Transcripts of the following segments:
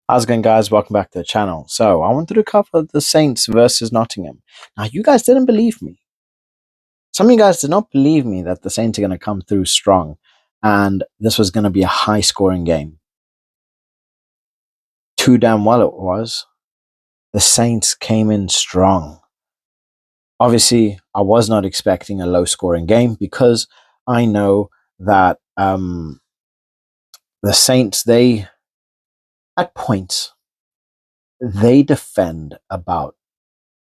How's it going, guys? Welcome back to the channel. So, I wanted to cover the Saints versus Nottingham. Now, you guys didn't believe me. Some of you guys did not believe me that the Saints are going to come through strong and this was going to be a high-scoring game. Too damn well it was. The Saints came in strong. Obviously, I was not expecting a low-scoring game because I know that the Saints, at points, they defend about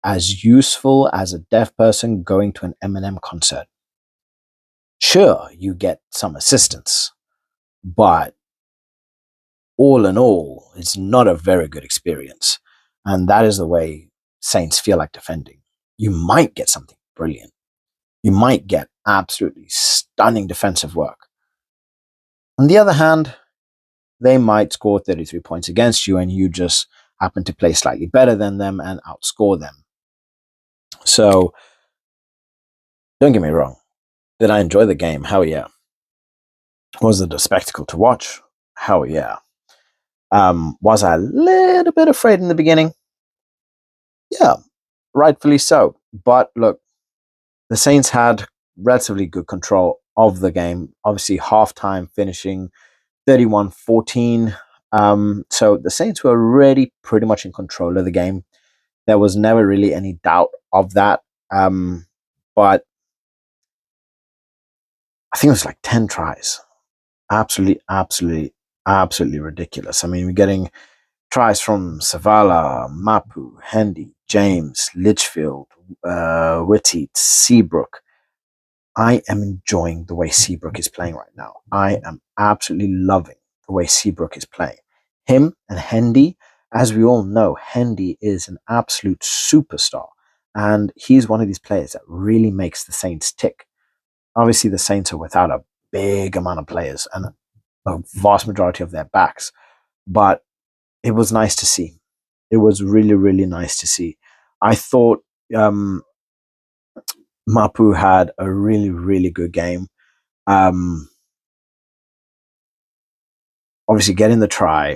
as useful as a deaf person going to an Eminem concert. Sure, you get some assistance, but all in all, it's not a very good experience. And that is the way Saints feel like defending. You might get something brilliant. You might get absolutely stunning defensive work. On the other hand, they might score 33 points against you and you just happen to play slightly better than them and outscore them. So, don't get me wrong. Did I enjoy the game? Hell yeah. Was it a spectacle to watch? Hell yeah. Was I a little bit afraid in the beginning? Yeah, rightfully so. But look, the Saints had relatively good control of the game. Obviously, halftime finishing 31-14. So the Saints were already pretty much in control of the game. There was never really any doubt of that. But I think it was like 10 tries. Absolutely ridiculous. I mean, we're getting tries from Savala, Mapu, Hendy, James, Litchfield, Whitty, Seabrook. I am enjoying the way Seabrook is playing right now. I am absolutely loving the way Seabrook is playing. Him and Hendy, as we all know, Hendy is an absolute superstar. And he's one of these players that really makes the Saints tick. Obviously, the Saints are without a big amount of players and a vast majority of their backs. But it was nice to see. It was really nice to see. I thought Mapu had a really good game. Obviously, getting the try,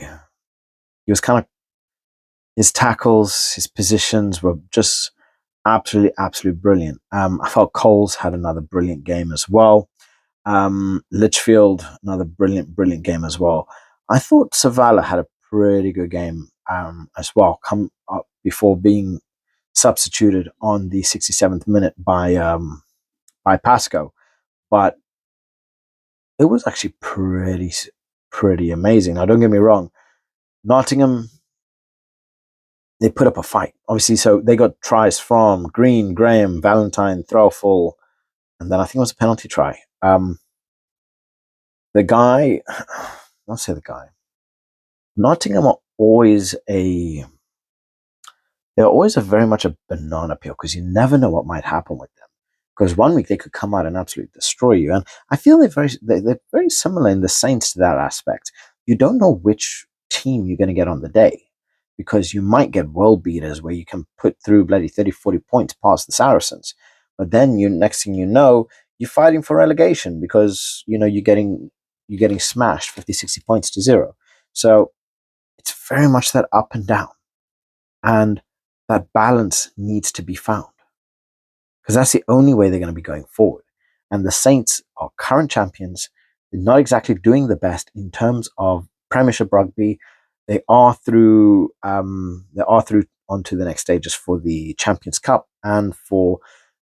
he was kind of his tackles, his positions were just absolutely brilliant. I felt Coles had another brilliant game as well. Litchfield, another brilliant game as well. I thought Savala had a pretty good game as well. Come up before being substituted on the 67th minute by Pasco, but it was actually pretty amazing. Now, don't get me wrong, Nottingham, they put up a fight, obviously. So they got tries from Green, Graham, Valentine, Throwful, and then I think it was a penalty try. The guy, I'll say the guy. Nottingham are always they're always very much a banana peel because you never know what might happen with them. Because one week they could come out and absolutely destroy you, and I feel they're very similar in the Saints to that aspect. You don't know which team you're going to get on the day because you might get world beaters where you can put through bloody 30, 40 points past the Saracens, but then next thing you know, you're fighting for relegation because you're getting smashed 50, 60 points to zero. So it's very much that up and down, and that balance needs to be found because that's the only way they're going to be going forward. And the Saints are current champions. They're not exactly doing the best in terms of Premiership rugby. They are through. They are through onto the next stages for the Champions Cup and for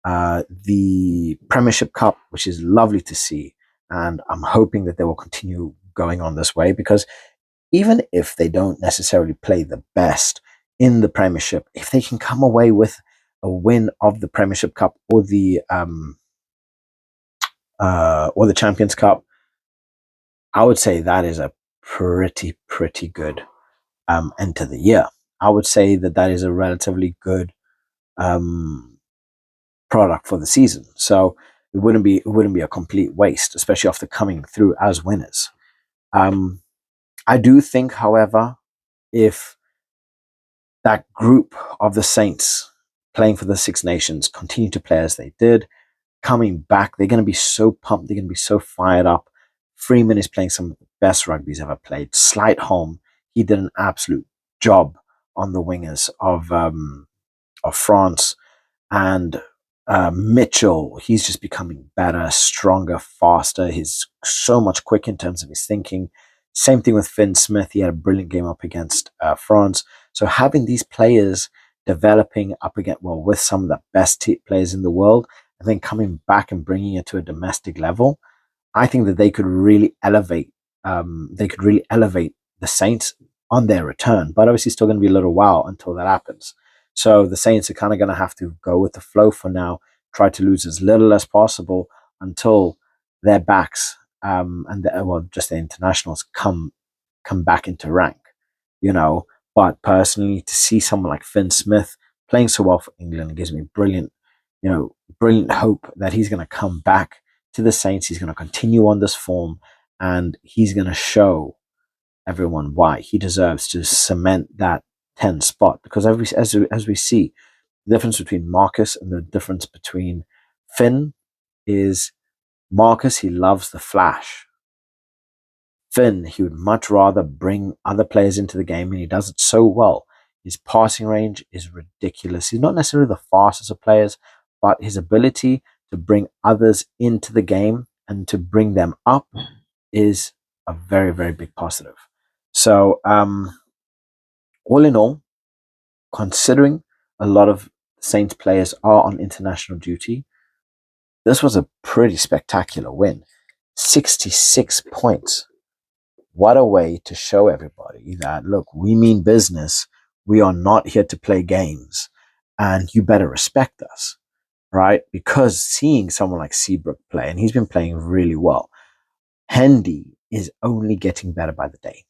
the Premiership Cup, which is lovely to see. And I'm hoping that they will continue going on this way because even if they don't necessarily play the best in the Premiership, if they can come away with a win of the Premiership Cup or the Champions Cup, I would say that is a pretty good end to the year. I would say that is a relatively good product for the season. So it wouldn't be a complete waste, especially after coming through as winners. I do think, however, if that group of the Saints playing for the Six Nations continue to play as they did, coming back, they're going to be so pumped. They're going to be so fired up. Freeman is playing some of the best rugby he's ever played. Slight home, he did an absolute job on the wingers of France. And Mitchell, he's just becoming better, stronger, faster. He's so much quicker in terms of his thinking. Same thing with Finn Smith. He had a brilliant game up against France. So having these players developing up against, well, with some of the best players in the world, and then coming back and bringing it to a domestic level, I think that they could really elevate. They could really elevate the Saints on their return, but obviously, it's still going to be a little while until that happens. So the Saints are kind of going to have to go with the flow for now, try to lose as little as possible until their backs well, just the internationals come back into rank. You know, but personally, to see someone like Finn Smith playing so well for England gives me brilliant hope that he's going to come back to the Saints. He's going to continue on this form, and he's going to show everyone why he deserves to cement that 10 spot. Because as we see, the difference between Marcus and the difference between Finn is Marcus, he loves the flash. Finn, he would much rather bring other players into the game, and he does it so well. His passing range is ridiculous. He's not necessarily the fastest of players, but his ability to bring others into the game and to bring them up is a very, very big positive. So, all in all, considering a lot of Saints players are on international duty, this was a pretty spectacular win. 66 points. What a way to show everybody that, look, we mean business. We are not here to play games, and you better respect us, right? Because seeing someone like Seabrook play, and he's been playing really well, Hendy is only getting better by the day.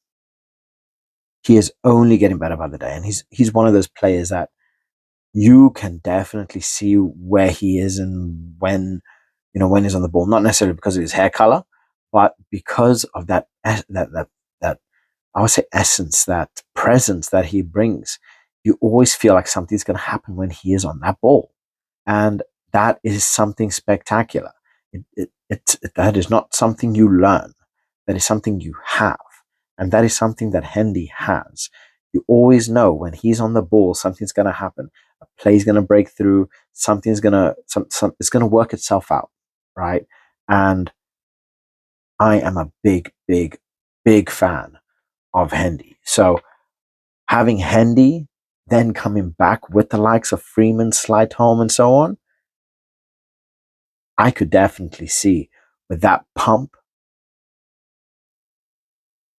He is only getting better by the day, and he's one of those players that you can definitely see where he is and when he's on the ball. Not necessarily because of his hair color, but because of that I would say essence, that presence that he brings. You always feel like something's going to happen when he is on that ball, and that is something spectacular. That is not something you learn. That is something you have, and that is something that Hendy has. You always know when he's on the ball, something's going to happen. A play's going to break through. Something's going to it's going to work itself out, right? And I am a big, big, big fan of Hendy. So having Hendy then coming back with the likes of Freeman, Slightholm, and so on, I could definitely see with that pump,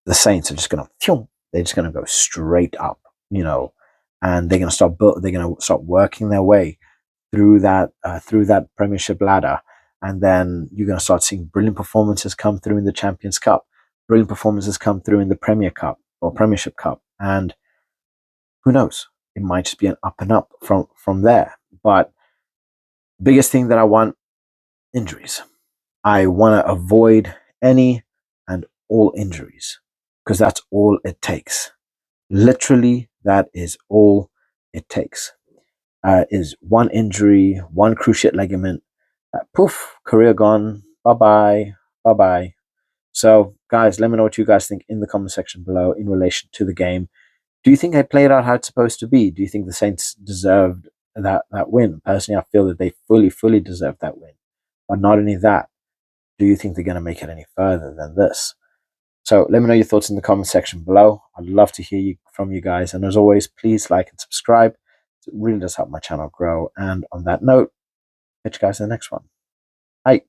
the Saints are just going to, they're just going to go straight up, and they're going to start working their way through that Premiership ladder, and then you're going to start seeing brilliant performances come through in the Champions Cup, brilliant performances come through in the Premier Cup or Premiership Cup, and who knows, it might just be an up and up from there. But biggest thing that I want, injuries. I want to avoid any and all injuries because that's all it takes. Literally, that is all it takes. Is one injury, one cruciate ligament, poof, career gone, bye bye, bye bye. So, guys, let me know what you guys think in the comment section below in relation to the game. Do you think I played out how it's supposed to be? Do you think the Saints deserved that win? Personally, I feel that they fully deserved that win. But not only that, do you think they're going to make it any further than this? So let me know your thoughts in the comment section below. I'd love to hear from you guys. And as always, please like and subscribe. It really does help my channel grow. And on that note, catch you guys in the next one. Bye.